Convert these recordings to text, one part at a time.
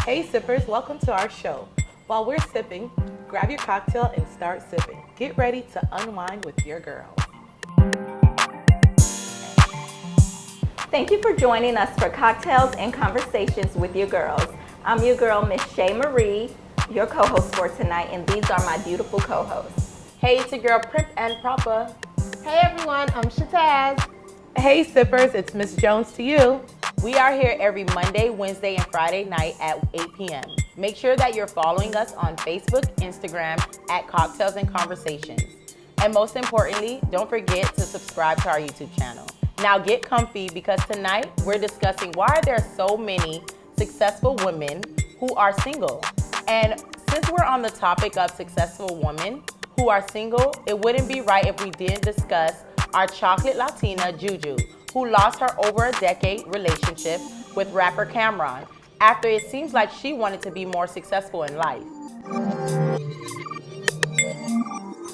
Hey sippers, welcome to our show. While we're sipping, grab your cocktail and start sipping. Get ready to unwind with your girls. Thank you for joining us for Cocktails and Conversations with your girls. I'm your girl, Miss Shay Marie, your co-host for tonight, and these are my beautiful co-hosts. Hey, it's your girl, Primp and Proper. Hey everyone, I'm Shataz. Hey sippers, it's Miss Jones to you. We are here every Monday, Wednesday, and Friday night at 8 p.m. Make sure that you're following us on Facebook, Instagram at Cocktails and Conversations. And most importantly, don't forget to subscribe to our YouTube channel. Now get comfy because tonight we're discussing why there are so many successful women who are single. And since we're on the topic of successful women who are single, it wouldn't be right if we didn't discuss our chocolate Latina, JuJu, who lost her over a decade relationship with rapper Cam'ron after it seems like she wanted to be more successful in life.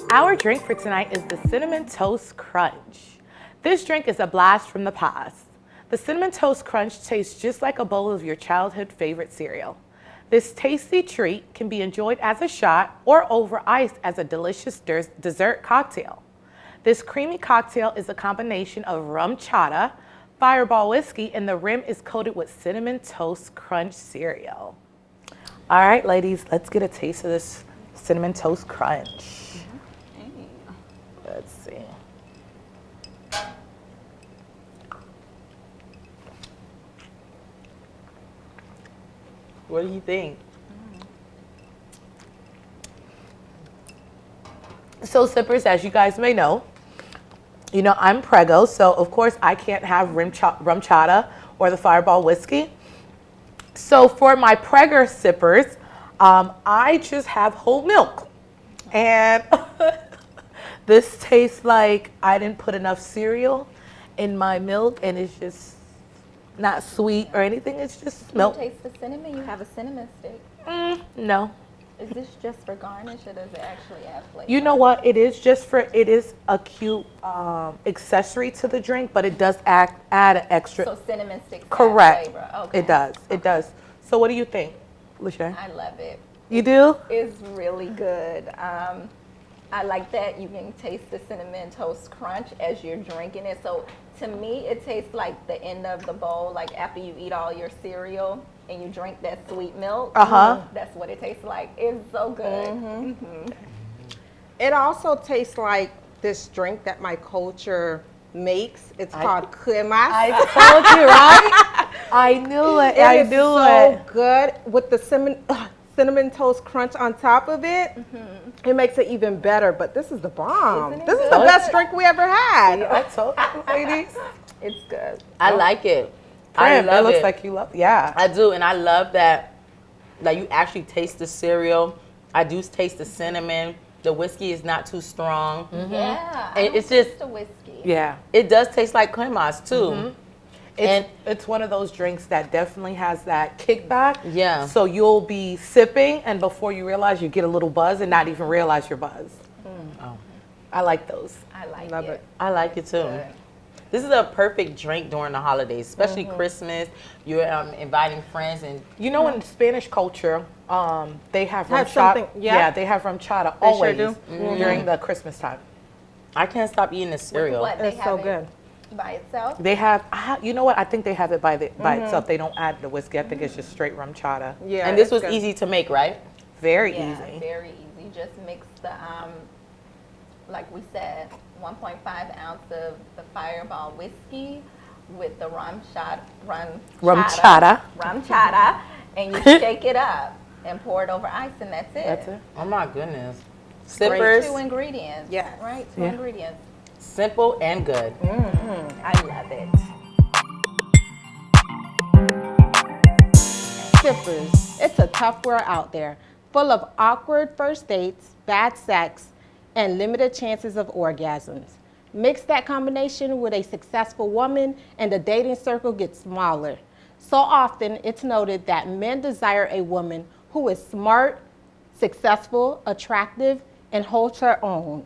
Our drink for tonight is the Cinnamon Toast Crunch. This drink is a blast from the past. The Cinnamon Toast Crunch tastes just like a bowl of your childhood favorite cereal. This tasty treat can be enjoyed as a shot or over ice as a delicious dessert cocktail. This creamy cocktail is a combination of RumChata, Fireball Whiskey, and the rim is coated with Cinnamon Toast Crunch cereal. All right, ladies, let's get a taste of this Cinnamon Toast Crunch. Let's see. What do you think? So sippers, as you guys may know, I'm preggo, so of course I can't have RumChata or the Fireball Whiskey. So for my pregger sippers, I just have whole milk. And this tastes like I didn't put enough cereal in my milk, and it's just not sweet or anything, it's just milk. You taste the cinnamon, you have a cinnamon stick. No. Is this just for garnish or does it actually add flavor? You know what? It is a cute accessory to the drink, but it does add an extra. So cinnamon sticks Correct. add flavor. Okay. It does. It does. So what do you think, Lachey? I love it. You do? It's really good. I like that you can taste the Cinnamon Toast Crunch as you're drinking it. So to me, it tastes like the end of the bowl, like after you eat all your cereal and you drink that sweet milk. That's what it tastes like. It's so good. It also tastes like this drink that my culture makes. It's called cremas. I told you, right? I knew it. I knew so it. good with the cinnamon toast crunch on top of it. It makes it even better, but this is the bomb. Isn't it This is good? the best drink we ever had. I told you, ladies. It's good. I like it. Prim, I love it looks like you love. Yeah. I do, and I love that you actually taste the cereal. I do taste the cinnamon. The whiskey is not too strong. Yeah. And it's just the whiskey. Yeah. it does taste like cremas too. It's one of those drinks that definitely has that kickback. Yeah. So you'll be sipping, and before you realize, you get a little buzz and not even realize you're buzzed. Oh. I like those. I like Love it. it. I like it too. Good. This is a perfect drink during the holidays, especially Christmas. You're inviting friends and In Spanish culture, they have Have RumChata. something- yeah. They have RumChata They always sure do. during the Christmas time. I can't stop eating this cereal. What, they It's so have good. it by itself? They have, you know what? I think they have it by itself. They don't add the whiskey. I think it's just straight RumChata. Yeah. And this it's was good. easy to make, right? Very Yeah, easy. very easy. Just mix the, like we said, 1.5 ounce of the Fireball whiskey with the RumChata. and you shake it up and pour it over ice, and that's it. That's it. Oh my goodness. Great. Sippers, 2 ingredients. Yes. Right, 2 Yeah. ingredients. simple and good. I love it. Sippers. It's a tough world out there, full of awkward first dates, bad sex, and limited chances of orgasms. Mix that combination with a successful woman and the dating circle gets smaller. So often it's noted that men desire a woman who is smart, successful, attractive, and holds her own.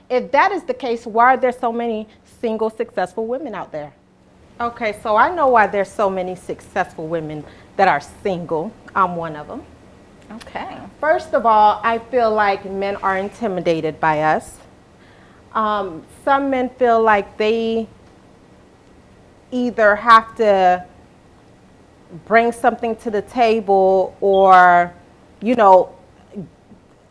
If that is the case, why are there so many single successful women out there? Okay, so I know why there's so many successful women that are single. I'm one of them. Okay. First of all, I feel like men are intimidated by us. Some men feel like they either have to bring something to the table or, you know,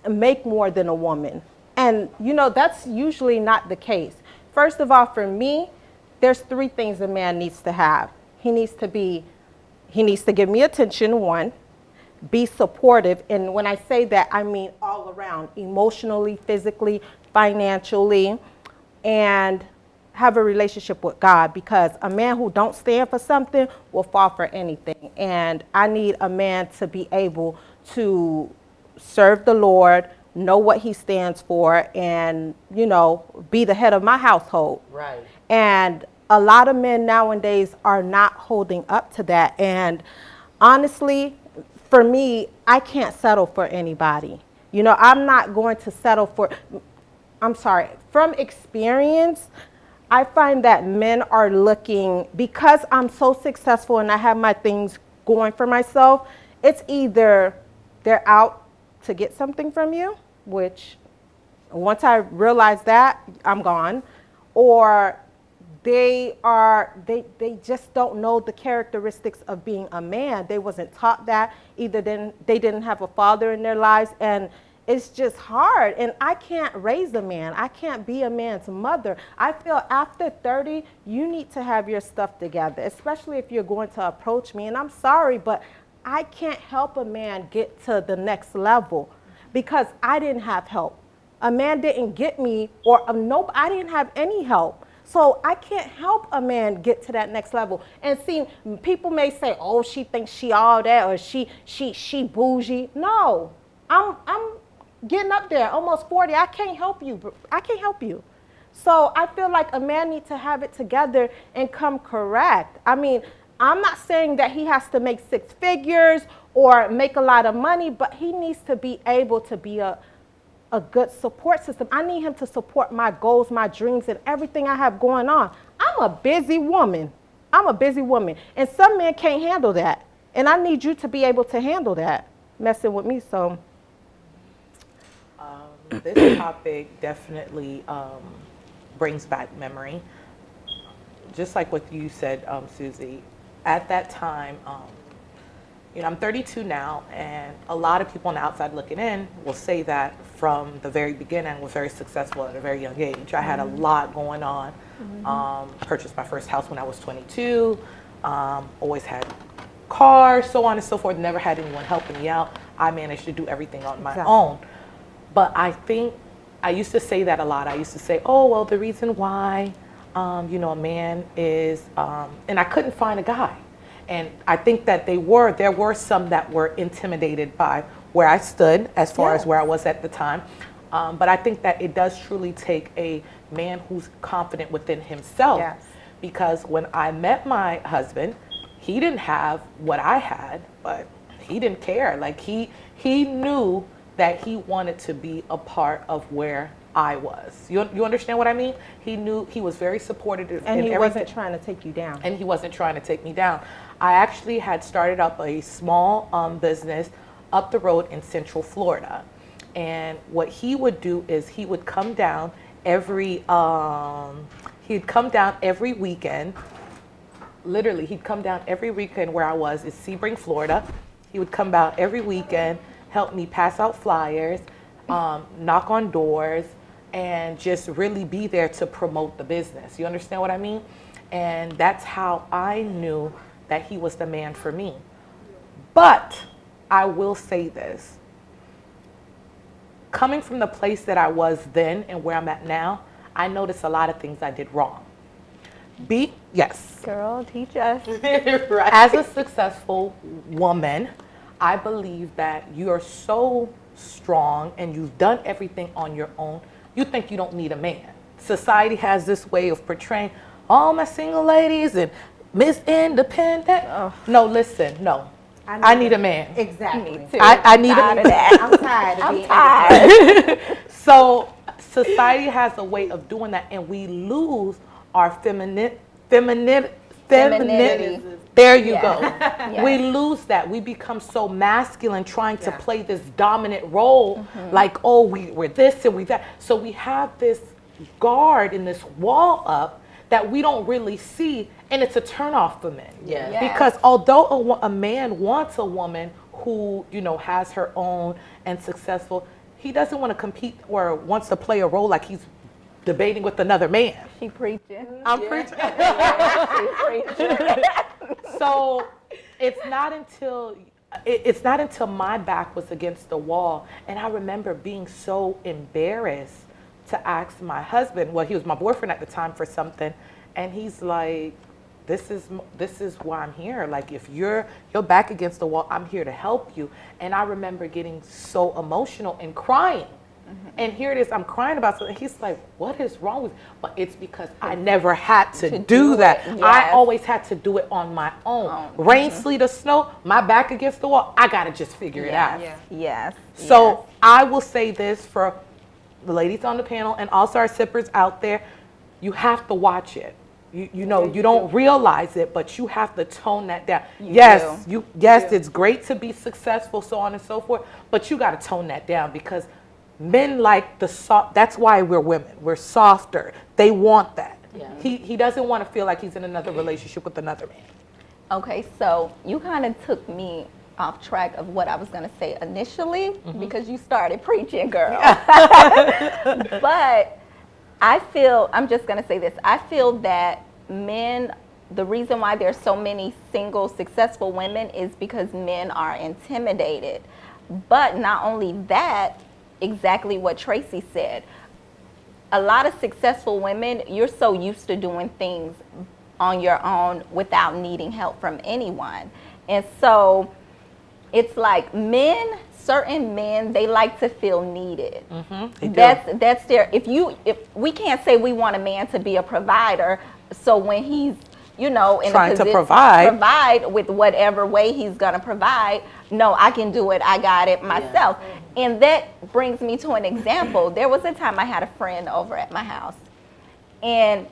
make more than a woman. And, you know, that's usually not the case. First of all, for me, there's 3 things a man needs to have. He needs to give me attention, one, be supportive. And when I say that, I mean all around, emotionally, physically, financially, and have a relationship with God, because a man who don't stand for something will fall for anything. And I need a man to be able to serve the Lord, know what he stands for, and, you know, be the head of my household. Right. And a lot of men nowadays are not holding up to that. And honestly, for me, I can't settle for anybody. You know, I'm not going to settle for, I'm sorry, from experience, I find that men are looking, because I'm so successful and I have my things going for myself, it's either they're out to get something from you, which once I realize that, I'm gone, or they just don't know the characteristics of being a man. They wasn't taught that. Either they didn't have a father in their lives, and it's just hard. And I can't raise a man. I can't be a man's mother. I feel after 30, you need to have your stuff together, especially if you're going to approach me. And I'm sorry, but I can't help a man get to the next level because I didn't have help. A man didn't get me, or nope, I didn't have any help. So I can't help a man get to that next level. And see, people may say, oh, she thinks she all that, or she bougie. No, I'm getting up there, almost 40. I can't help you. I can't help you. So I feel like a man needs to have it together and come correct. I mean, I'm not saying that he has to make 6 figures or make a lot of money, but he needs to be able to be a good support system. I need him to support my goals, my dreams, and everything I have going on. I'm a busy woman. And some men can't handle that. And I need you to be able to handle that, messing with me. So this topic definitely brings back memory. Just like what you said, Susie, at that time, you know, I'm 32 now, and a lot of people on the outside looking in will say that from the very beginning I was very successful at a very young age. I had a lot going on. Purchased my first house when I was 22. Always had cars, so on and so forth. Never had anyone helping me out. I managed to do everything on my own. But I think I used to say that a lot. I used to say, oh, well, the reason why, you know, a man is, and I couldn't find a guy. And I think that there were some that were intimidated by where I stood as far as where I was at the time. But I think that it does truly take a man who's confident within himself. Yes. Because when I met my husband, he didn't have what I had, but he didn't care. Like he knew that he wanted to be a part of where I was. You understand what I mean? He knew, he was very supportive in everything. And he wasn't trying to take you down. And he wasn't trying to take me down. I actually had started up a small business up the road in Central Florida. And what he would do is he would come down every weekend. Literally, he'd come down every weekend where I was in Sebring, Florida. He would come down every weekend, help me pass out flyers, knock on doors, and just really be there to promote the business. You understand what I mean? And that's how I knew that he was the man for me. But I will say this. Coming from the place that I was then and where I'm at now, I noticed a lot of things I did wrong. Yes. Girl, teach us. Right. As a successful woman, I believe that you are so strong and you've done everything on your own, you think you don't need a man. Society has this way of portraying all my single ladies and Miss Independent. Oh. No, listen, no. I need a man. Exactly. Me too. I need a man. I'm tired of being independent. So society has a way of doing that, and we lose our femininity Femininity. There you Yeah. go. Yes. We lose that. We become so masculine trying to play this dominant role, like, oh, we're this and we that. So we have this guard and this wall up that we don't really see, and it's a turnoff for men. Yes. Because although a man wants a woman who, you know, has her own and successful, he doesn't want to compete or wants to play a role like he's debating with another man. She preaching. I'm preaching. She preaching. So it's not until my back was against the wall, and I remember being so embarrassed to ask my husband, well, he was my boyfriend at the time, for something, and he's like, this is why I'm here. Like, if you're back against the wall, I'm here to help you. And I remember getting so emotional and crying. And here it is, I'm crying about something. He's like, what is wrong with you? But it's because I never had to do that. it, I yes. always had to do it on my own. Rain, sleet, or snow, my back against the wall, I got to just figure it out. Yes. So I will say this for the ladies on the panel and also our sippers out there, you have to watch it. You know, you don't realize it, but you have to tone that down. Yes, it's great to be successful, so on and so forth, but you got to tone that down, because men like the soft. That's why we're women. We're softer. They want that. Yeah. He doesn't want to feel like he's in another relationship with another man. Okay, so you kind of took me off track of what I was going to say initially, because you started preaching, girl. But I'm just going to say this. I feel that men, the reason why there's so many single successful women is because men are intimidated. But not only that, exactly what Tracy said. A lot of successful women, you're so used to doing things on your own without needing help from anyone. And so it's like certain men, they like to feel needed. That's their, if we can't say we want a man to be a provider, so when he's, you know, in trying a position to provide with whatever way he's gonna provide, no, I can do it, I got it myself. And that brings me to an example. There was a time I had a friend over at my house, and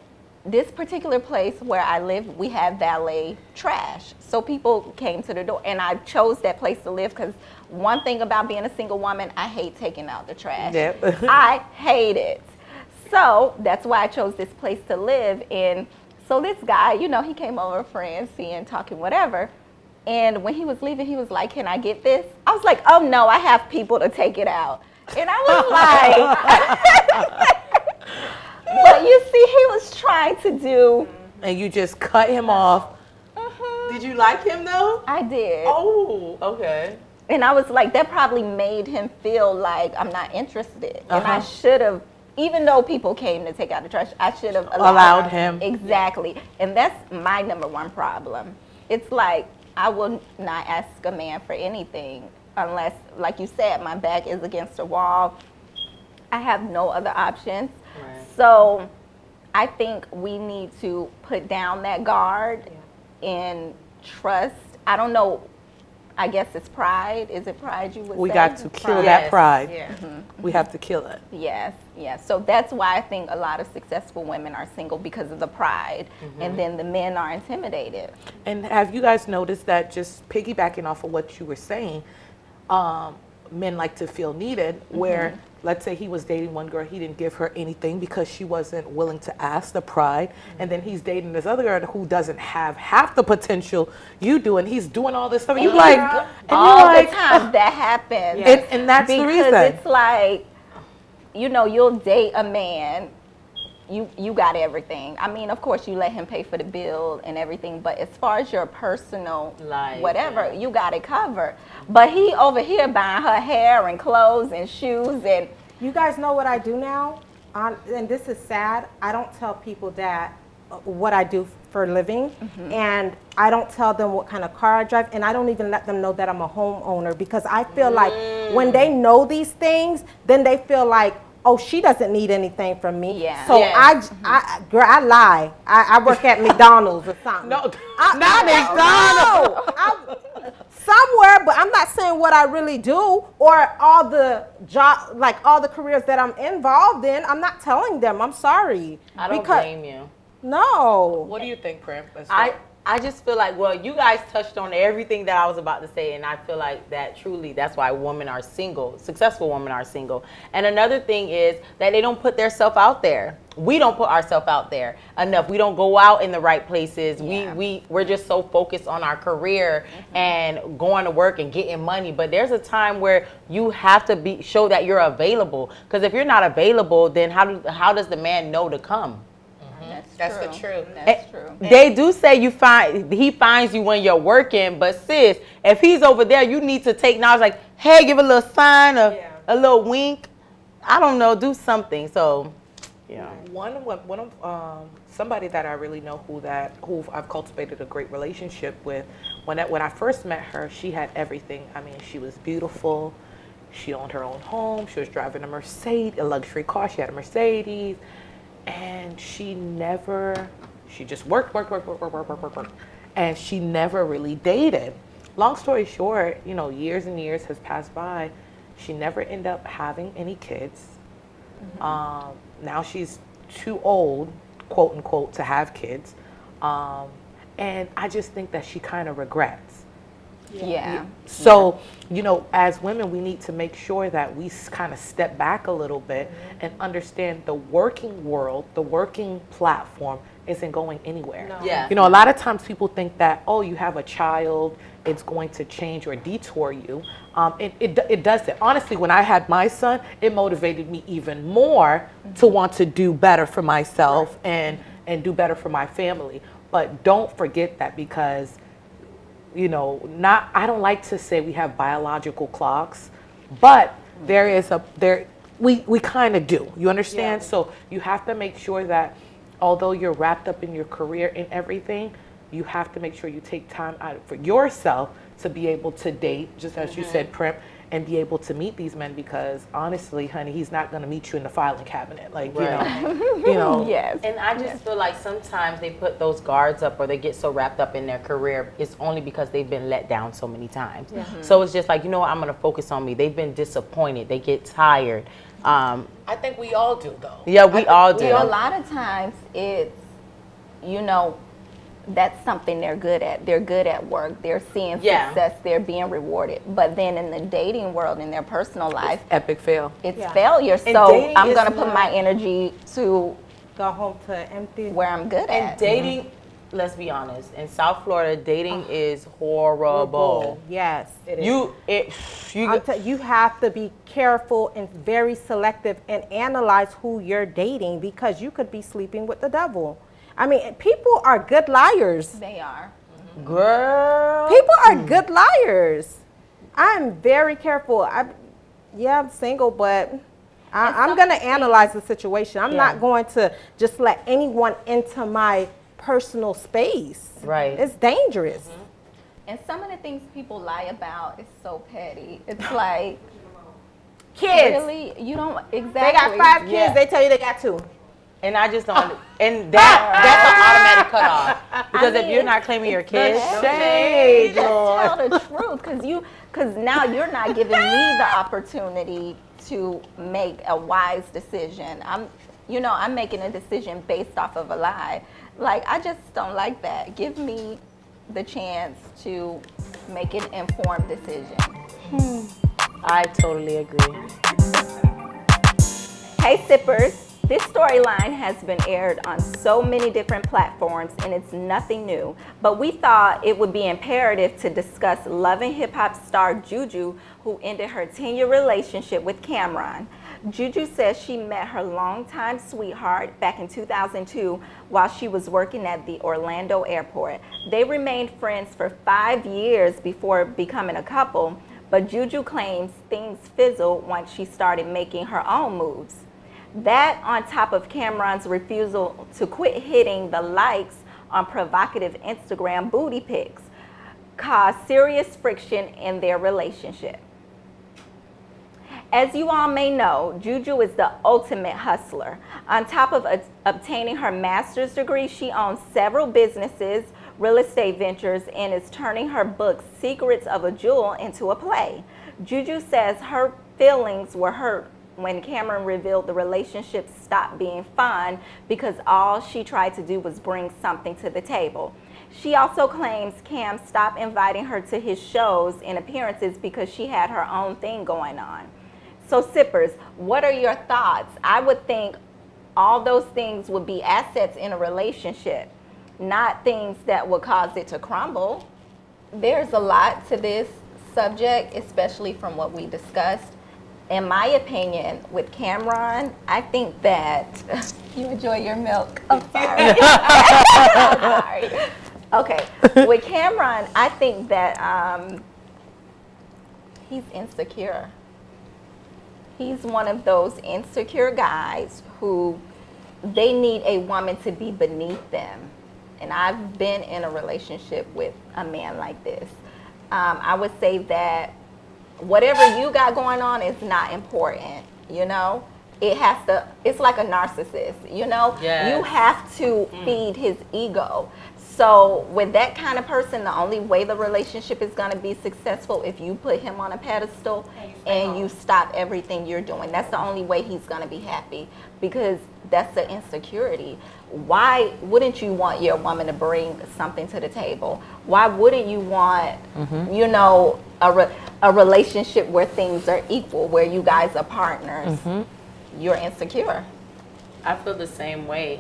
this particular place where I live, we had valet trash. So people came to the door, and I chose that place to live because one thing about being a single woman, I hate taking out the trash. Yep. I hate it. So that's why I chose this place to live in. So this guy, you know, he came over, friends, seeing, talking, whatever. And when he was leaving, he was like, can I get this? I was like, oh no, I have people to take it out. And I was like, but you see, he was trying to do. and you just cut him off. Did you like him though? I did. Oh, okay. And I was like, that probably made him feel like I'm not interested. And I should have, even though people came to take out the trash, I should have Allowed him. Exactly. And that's my number one problem. It's like, I will not ask a man for anything unless, like you said, my back is against the wall. I have no other options. Right. So I think we need to put down that guard and trust. I don't know. I guess it's pride. Is it pride you would say? We got to kill that Yes. pride. Yeah. We have to kill it. Yes, yes. So that's why I think a lot of successful women are single, because of the pride. And then the men are intimidated. And have you guys noticed that, just piggybacking off of what you were saying, men like to feel needed, where let's say he was dating one girl, he didn't give her anything because she wasn't willing to ask, the pride, and then he's dating this other girl who doesn't have half the potential you do, and he's doing all this stuff. You like, and All you're like, the time that happens. and that's the Because reason. it's like, you know, you'll date a man, you got everything. I mean, of course, you let him pay for the bill and everything, but as far as your personal Life, whatever, you got it covered. But he over here buying her hair and clothes and shoes and. You guys know what I do now? And this is sad. I don't tell people that what I do for a living, and I don't tell them what kind of car I drive, and I don't even let them know that I'm a homeowner, because I feel like when they know these things, then they feel like, oh, she doesn't need anything from me. Yeah. So Yes. girl, I lie. I work at McDonald's or something. No, I- not McDonald's. No, somewhere, but I'm not saying what I really do or all the job, like all the careers that I'm involved in. I'm not telling them. I'm sorry. I don't blame you. No. What do you think, Prim? I just feel like, well, you guys touched on everything that I was about to say, and I feel like that truly, that's why women are single, successful women are single. And another thing is that they don't put themselves out there. We don't put ourselves out there enough. We don't go out in the right places. Yeah. We're just so focused on our career and going to work and getting money. But there's a time where you have to show that you're available. Because if you're not available, then how does the man know to come? That's the truth. That's true. They do say he finds you when you're working, but sis, if he's over there, you need to take knowledge, like, hey, give a little sign, a little wink. I don't know, do something. So, yeah. One of somebody that I really know who I've cultivated a great relationship with. When I first met her, she had everything. I mean, she was beautiful. She owned her own home. She was driving a luxury car. She had a Mercedes. And she just worked. And she never really dated. Long story short, years and years has passed by. She never ended up having any kids. Now she's too old, quote unquote, to have kids. And I just think that she kind of regrets. Yeah. So, as women, we need to make sure that we kind of step back a little bit and understand the working world, the working platform isn't going anywhere. No. Yeah. A lot of times people think that, oh, you have a child, it's going to change or detour you. It doesn't. Honestly, when I had my son, it motivated me even more to want to do better for myself and do better for my family. But don't forget that, because I don't like to say we have biological clocks, but we kind of do. You understand? Yeah. So you have to make sure that although you're wrapped up in your career and everything, you have to make sure you take time out for yourself to be able to date, just as you said, Primp, and be able to meet these men, because honestly, honey, he's not going to meet you in the filing cabinet. Like, Yes. And I just feel like sometimes they put those guards up, or they get so wrapped up in their career. It's only because they've been let down so many times. So it's just like, I'm going to focus on me. They've been disappointed. They get tired. I think we all do, though. Yeah, we all do. A lot of times it's, that's something they're good at. They're good at work. They're seeing success. They're being rewarded. But then in the dating world, in their personal life, Epic fail. It's failure. And so I'm going to put my energy to Go home to empty. where I'm good And at. dating, let's be honest, in South Florida, dating is horrible. Yes. You have to be careful and very selective and analyze who you're dating, because you could be sleeping with the devil. I mean, people are good liars. They are. girl. People are good liars. I'm very careful. I'm single, but I'm going to analyze the situation. I'm not going to just let anyone into my personal space. Right. It's dangerous. And some of the things people lie about is so petty. It's like, Kids. really? You don't, exactly. They got 5 kids. Yeah. They tell you they got 2. And I just don't, and that's an automatic cutoff. Because if you're not claiming your kids, Shade, just tell the truth, because now you're not giving me the opportunity to make a wise decision. I'm making a decision based off of a lie. Like, I just don't like that. Give me the chance to make an informed decision. I totally agree. Hey sippers, this storyline has been aired on so many different platforms and it's nothing new, but we thought it would be imperative to discuss Love and Hip Hop star JuJu, who ended her 10-year relationship with Cam'ron. JuJu says she met her longtime sweetheart back in 2002 while she was working at the Orlando airport. They remained friends for 5 years before becoming a couple, but JuJu claims things fizzled once she started making her own moves. That, on top of Cam'ron's refusal to quit hitting the likes on provocative Instagram booty pics, caused serious friction in their relationship. As you all may know, JuJu is the ultimate hustler. On top of obtaining her master's degree, she owns several businesses, real estate ventures, and is turning her book, Secrets of a Jewel, into a play. JuJu says her feelings were hurt when Cam'ron revealed the relationship stopped being fun because all she tried to do was bring something to the table. She also claims Cam stopped inviting her to his shows and appearances because she had her own thing going on. So sippers, what are your thoughts? I would think all those things would be assets in a relationship, not things that would cause it to crumble. There's a lot to this subject, especially from what we discussed. In my opinion, with Cam'ron, I think that you enjoy your milk. Oh, sorry. I'm sorry. Okay, with Cam'ron, I think that he's insecure. He's one of those insecure guys who they need a woman to be beneath them. And I've been in a relationship with a man like this. I would say that whatever you got going on is not important, you know? It's like a narcissist, you know? Yes. You have to feed his ego. So with that kind of person, the only way the relationship is going to be successful if you put him on a pedestal and you stop everything you're doing. That's the only way he's going to be happy, because that's the insecurity. Why wouldn't you want your woman to bring something to the table? Why wouldn't you want, you know, a relationship where things are equal, where you guys are partners? You're insecure. I feel the same way.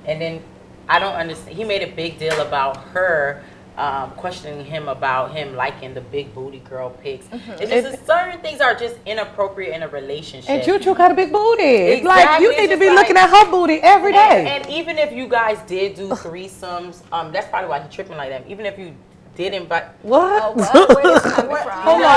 And then I don't understand. He made a big deal about her questioning him about him liking the big booty girl pics. It's just certain things are just inappropriate in a relationship. And JuJu got a big booty. It's like Exactly. you It's need to just be like- looking at her booty every day. And even if you guys did do threesomes, that's probably why he's tripping like that. Even if you did invite. What? Where is it coming from? Hold No,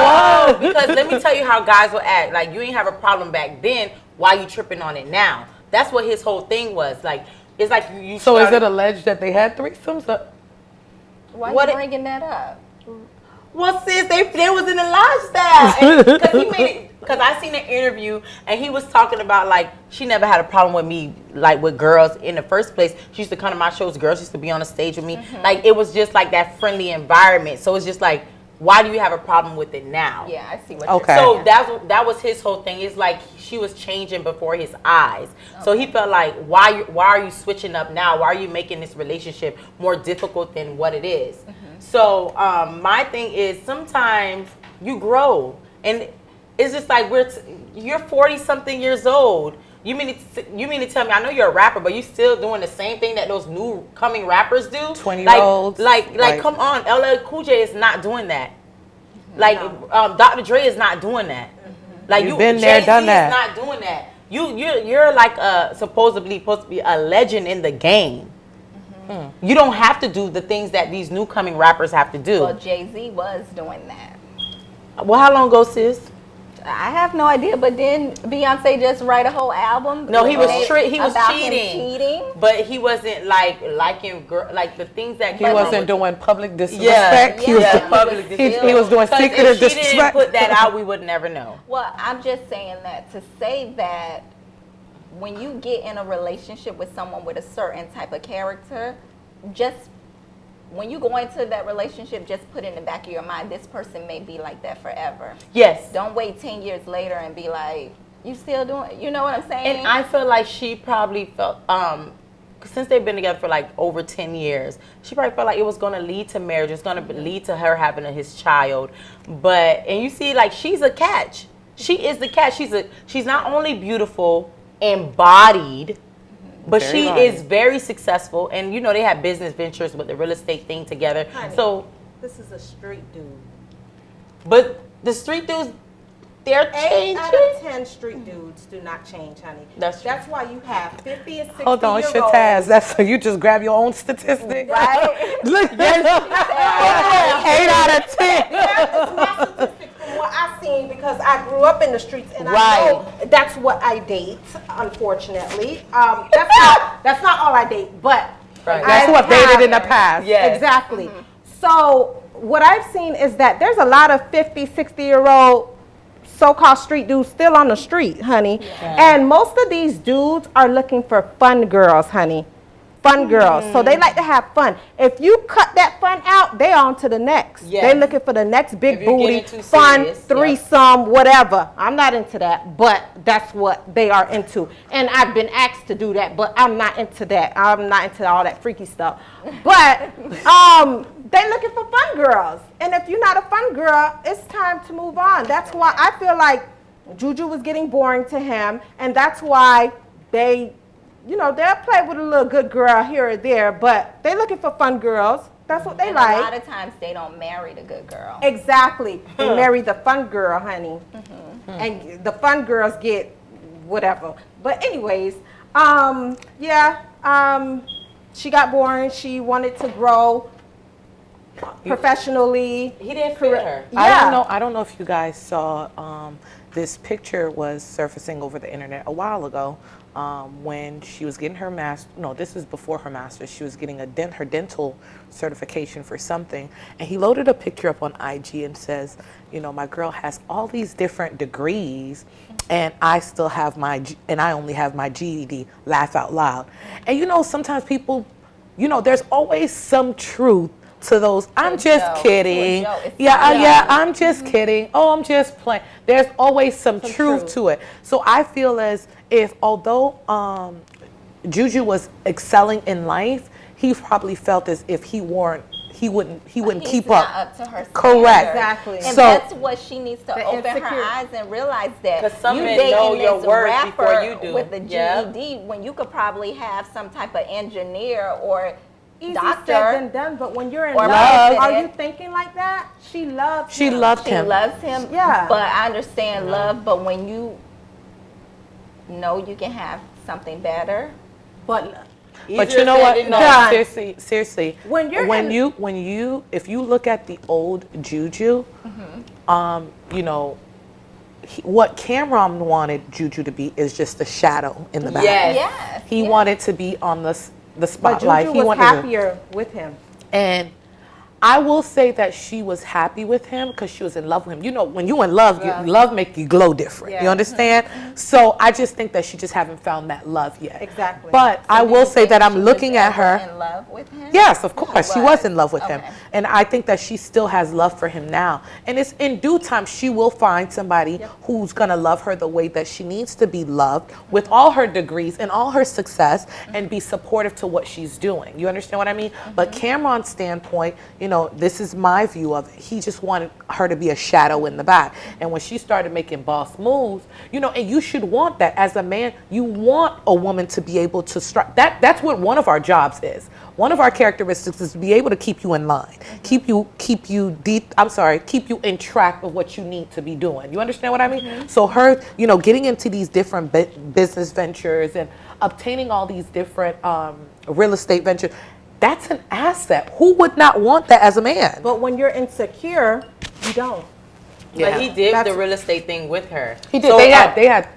on. because let me tell you how guys will act. Like, you ain't have a problem back then. Why you tripping on it now? That's what his whole thing was. Like, it's like you. So is started- it alleged that they had threesomes? Why What are it- you bringing that up? Well, sis, they was in a lifestyle. Because he made it. Because I seen an interview and he was talking about, like, she never had a problem with me, like, with girls in the first place. She used to come to my shows. Girls used to be on the stage with me. Like, it was just like that friendly environment. So it's just like, why do you have a problem with it now? Yeah, I see what Okay. you're So saying. that was his whole thing. It's like she was changing before his eyes. So he felt like, why are you switching up now? Why are you making this relationship more difficult than what it is? So my thing is, sometimes you grow, and it's just like you're 40 something years old. You mean to tell me? I know you're a rapper, but you still doing the same thing that those new coming rappers do? 20-year-olds. Like, come on, LL Cool J is not doing that. Like, Dr. Dre is not doing that. Like, You've been there, Jay-Z done that. is not doing that. You're like supposedly supposed to be a legend in the game. You don't have to do the things that these new coming rappers have to do. Well, Jay-Z was doing that. Well, how long ago, sis? I have no idea, but didn't Beyonce just write a whole album? No, he was about him cheating. cheating. But he wasn't like liking like the things that He wasn't doing public disrespect. He was Yeah. doing- public he was doing 'Cause secretive if she didn't disrespect. put that out, we would never know. Well, I'm just saying that to say that when you get in a relationship with someone with a certain type of character, just when you go into that relationship, just put in the back of your mind, this person may be like that forever. Yes. Don't wait 10 years later and be like, you still doing, you know what I'm saying? And I feel like she probably felt, since they've been together for like over 10 years, she probably felt like it was going to lead to marriage. It's going to lead to her having his child. And you see, like, she's a catch. She is the catch. She's not only beautiful, embodied, but Very she embodied. is very successful. And, you know, they have business ventures with the real estate thing together. Honey, So, this is a street dude. but the street dudes, they're 8 out changing. of 10 street dudes do not change, honey. That's true. why you have 50 and 60 Hold on, year Shatazz. That's so you just grab your own statistic. Right? Look, 8 out of 10. It's my statistic from what I've seen, because I grew up in the streets and I Right. know that's what I date, unfortunately. That's not all I date, but Right. That's I what dated have- in the past. Yes. Exactly. So what I've seen is that there's a lot of 50, 60-year-old so-called street dudes still on the street, honey. And most of these dudes are looking for fun girls, honey. fun girls. So they like to have fun. If you cut that fun out, they on to the next. Yes. They looking for the next big If you're booty, getting too fun, serious, yep. threesome, whatever. I'm not into that, but that's what they are into. And I've been asked to do that, but I'm not into that. I'm not into all that freaky stuff. But they looking for fun girls. And if you're not a fun girl, it's time to move on. That's why I feel like JuJu was getting boring to him, and that's why they, you know, they'll play with a little good girl here or there, but they looking for fun girls. That's what they And like. a lot of times they don't marry the good girl. Exactly. They marry the fun girl, honey. And the fun girls get whatever. But anyways, she got boring. She wanted to grow professionally. He didn't fit her. Yeah. I don't know if you guys saw this picture was surfacing over the internet a while ago when she was getting her master. No, this is before her master's. She was getting her dental certification for something, and he loaded a picture up on IG and says, you know, my girl has all these different degrees, and I still have and I only have my GED. Laugh out loud. And you know, sometimes people, you know, there's always some truth to those. I'm just kidding. Yeah, I'm just kidding. Oh, I'm just playing. There's always some truth to it. So I feel as if, although JuJu was excelling in life, he probably felt as if he wouldn't keep up to her standard. Correct. Exactly. And So that's what she needs to open insecure. her eyes and realize that 'Cause some you men dating know your this worth rapper before you do. with a Yeah. GED when you could probably have some type of engineer or Easy doctor. said than done, but when you're in Or love, are president. you thinking like that? She loves she him. loved She him. loves him. Yeah. But I understand love. But when you know you can have something better, But But you know what? No, Done. seriously. When you're if you look at the old JuJu, you know, what Cam'ron wanted JuJu to be is just a shadow in the back. Yes. yes, He yes. wanted to be on the but spotlight. JuJu He was wanted to, happier with him. and I will say that she was happy with him because she was in love with him. You know, when you in love, love make you glow different. Yeah. You understand? So I just think that she just haven't found that love yet. Exactly. But I will say that I'm looking at her. In love with him. Yes, of course. She was in love with him. Okay. And I think that she still has love for him now. And it's in due time, she will find somebody who's going to love her the way that she needs to be loved with all her degrees and all her success and be supportive to what she's doing. You understand what I mean? But Cam'ron's standpoint, you know, this is my view of it. He just wanted her to be a shadow in the back. And when she started making boss moves, you know, and you should want that as a man. You want a woman to be able to strike. That's what one of our jobs is. One of our characteristics is to be able to keep you in line, keep you in track of what you need to be doing. You understand what I mean? So her, you know, getting into these different business ventures and obtaining all these different real estate ventures, that's an asset. Who would not want that as a man? But when you're insecure, you don't. But he did That's- the real estate thing with her. He did. So, They had.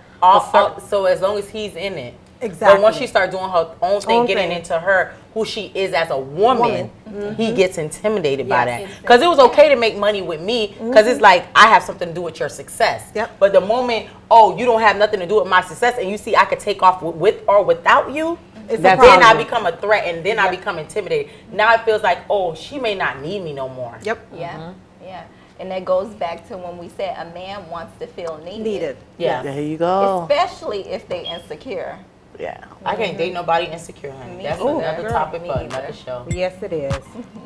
so as long as he's in it. Exactly. But once she starts doing her own thing, Own getting thing. into her, who she is as a woman, he gets intimidated by that. Yes. Because it was okay to make money with me, because it's like, I have something to do with your success. Yep. But the moment, oh, you don't have nothing to do with my success, and you see I could take off with or without you, It's a then problem. I become a threat, and then I become intimidated. Now it feels like, oh, she may not need me no more. Yep. Yeah, yeah. And that goes back to when we said a man wants to feel needed. Yeah. There you go. Especially if they insecure. Yeah. I can't date nobody insecure, honey. Me That's either. another Girl, topic me for either. another show. Yes, it is.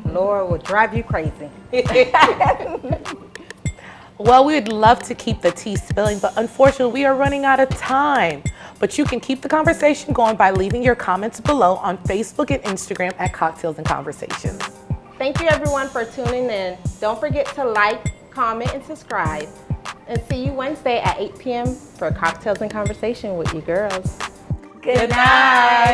Lord will drive you crazy. Well, we would love to keep the tea spilling, but unfortunately, we are running out of time. But you can keep the conversation going by leaving your comments below on Facebook and Instagram at Cocktails and Conversations. Thank you everyone for tuning in. Don't forget to like, comment, and subscribe. And see you Wednesday at 8 p.m. for Cocktails and Conversation with you girls. Good night.